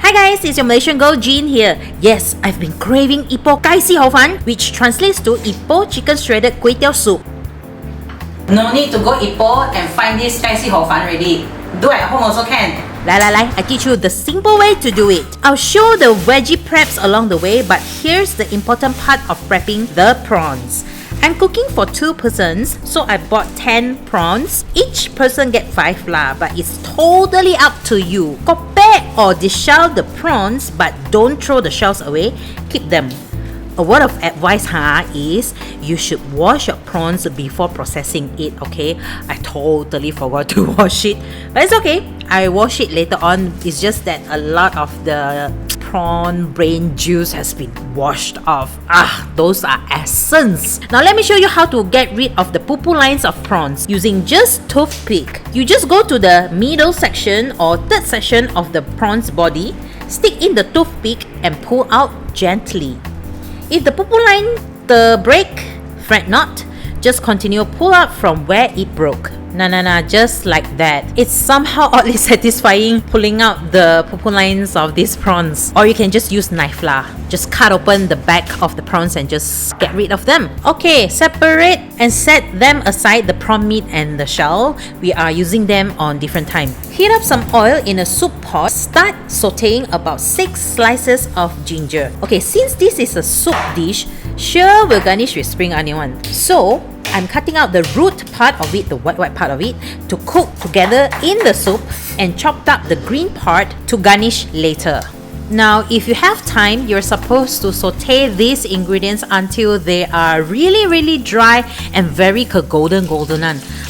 Hi guys, it's your Malaysian girl Jean here. Yes, I've been craving Ipoh Si Hor Fun, which translates to Ipoh chicken shredded kway teow soup. No need to go Ipoh and find this Si Hor Fun already. Do at home also can. I teach you the simple way to do it. I'll show the veggie preps along the way, but here's the important part of prepping the prawns. I'm cooking for 2 persons, so I bought 10 prawns. Each person get 5 lah, but it's totally up to you. Kope or deshell the prawns, but don't throw the shells away. Keep them. A word of advice is you should wash your prawns before processing it, okay? I totally forgot to wash it, but it's okay. I wash it later on. It's just that a lot of the prawn brain juice has been washed off. Those are essence. Now let me show you how to get rid of the poo lines of prawns using just toothpick. You just go to the middle section or third section of the prawn's body, stick in the toothpick and pull out gently. If the poo line break, fret not. Just continue pull out from where it broke. Just like that. It's somehow oddly satisfying pulling out the poo lines of these prawns. Or you can just use knife lah. Just cut open the back of the prawns and just get rid of them. Okay, separate and set them aside, the prawn meat and the shell. We are using them on different time. Heat up some oil in a soup pot. Start sauteing about 6 slices of ginger. Okay, since this is a soup dish, sure we'll garnish with spring onion one. So I'm cutting out the root part of it, the white part of it, to cook together in the soup, and chopped up the green part to garnish later. Now, if you have time, you're supposed to saute these ingredients until they are really dry and very golden.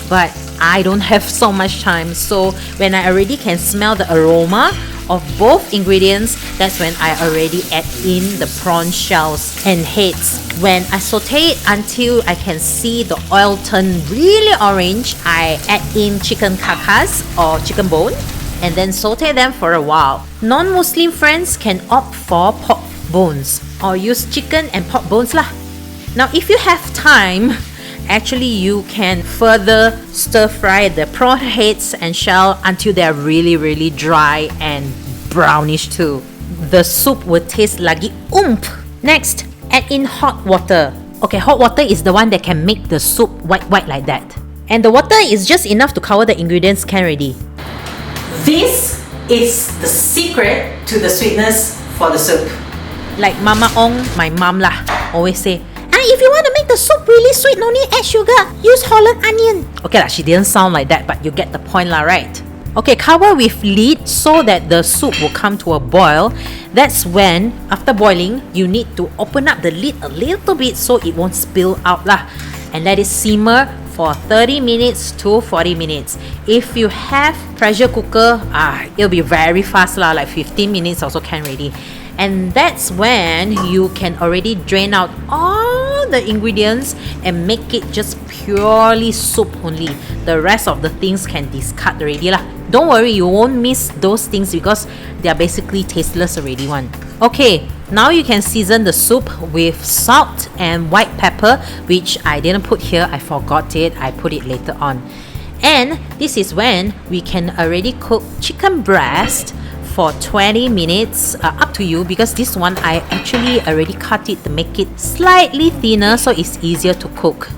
But I don't have so much time, so when I already can smell the aroma of both ingredients, that's when I already add in the prawn shells and heads. When I saute it until I can see the oil turn really orange, I add in chicken carcass or chicken bone and then saute them for a while. Non-Muslim friends can opt for pork bones or use chicken and pork bones lah. Now if you have time, actually you can further stir fry the prawn heads and shell until they're really dry and brownish too. The soup will taste lagi oomph. Next, add in hot water. Okay, hot water is the one that can make the soup white like that. And the water is just enough to cover the ingredients can already. This is the secret to the sweetness for the soup. Like Mama Ong, my mom lah, always say, if you want to make the soup really sweet, no need add sugar. Use Holland onion. Okay lah, she didn't sound like that, but you get the point lah, right? Okay, cover with lid so that the soup will come to a boil. That's when, after boiling, you need to open up the lid a little bit so it won't spill out lah. And let it simmer for 30 minutes to 40 minutes. If you have pressure cooker, it'll be very fast lah, like 15 minutes also can already. And that's when you can already drain out all the ingredients and make it just purely soup only. The rest of the things can discard already lah. Don't worry, you won't miss those things because they are basically tasteless already one. Okay, now you can season the soup with salt and white pepper, which I didn't put here, I forgot it, I put it later on. And this is when we can already cook chicken breast for 20 minutes, up to you, because this one I actually already cut it to make it slightly thinner so it's easier to cook.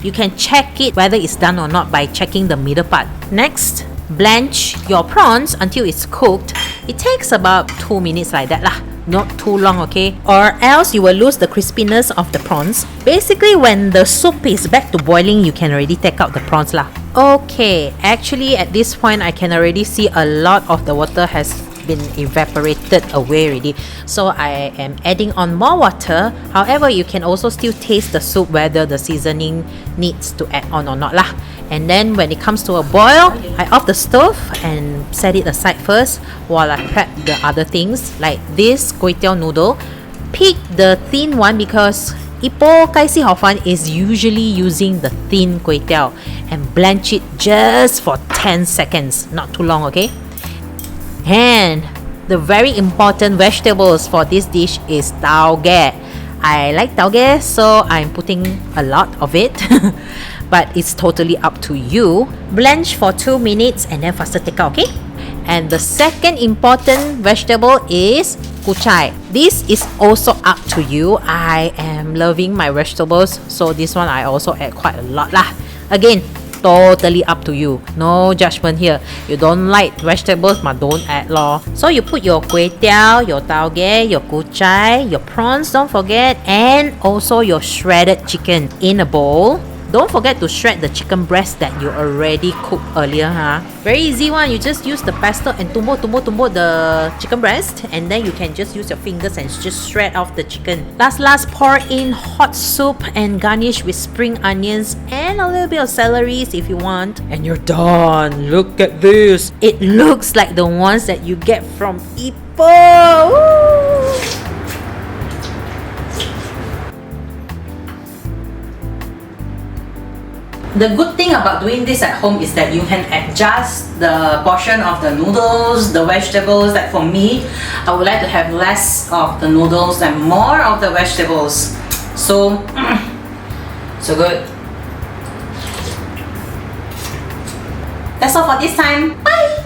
You can check it whether it's done or not by checking the middle part. Next, blanch your prawns until it's cooked. It takes about 2 minutes like that lah, not too long, okay? Or else you will lose the crispiness of the prawns. Basically, when the soup is back to boiling, you can already take out the prawns lah. Okay, actually at this point I can already see a lot of the water has been evaporated away already, so I am adding on more water. However, you can also still taste the soup whether the seasoning needs to add on or not lah. And then when it comes to a boil, I off the stove and set it aside first while I prep the other things like this kway teow noodle. Pick the thin one because Ipoh Si Hor Fun is usually using the thin kway teow, and blanch it just for 10 seconds, not too long, okay? And the very important vegetables for this dish is tauge. I like tauge, so I'm putting a lot of it. But it's totally up to you. Blanch for 2 minutes and then faster take out, okay? And the second important vegetable is kucai. This is also up to you. I am loving my vegetables, so this one I also add quite a lot lah. Again, totally up to you. No judgment here. You don't like vegetables, but don't add lor. So you put your kueh teow, your tauge, your kucai, your prawns, don't forget, and also your shredded chicken in a bowl. Don't forget to shred the chicken breast that you already cooked earlier, huh? Very easy one. You just use the pestle and tumbo the chicken breast, and then you can just use your fingers and just shred off the chicken. Last, pour in hot soup and garnish with spring onions and a little bit of celeries if you want. And you're done. Look at this. It looks like the ones that you get from Ipoh. Woo! The good thing about doing this at home is that you can adjust the portion of the noodles, the vegetables. Like for me, I would like to have less of the noodles and more of the vegetables. So good. That's all for this time. Bye!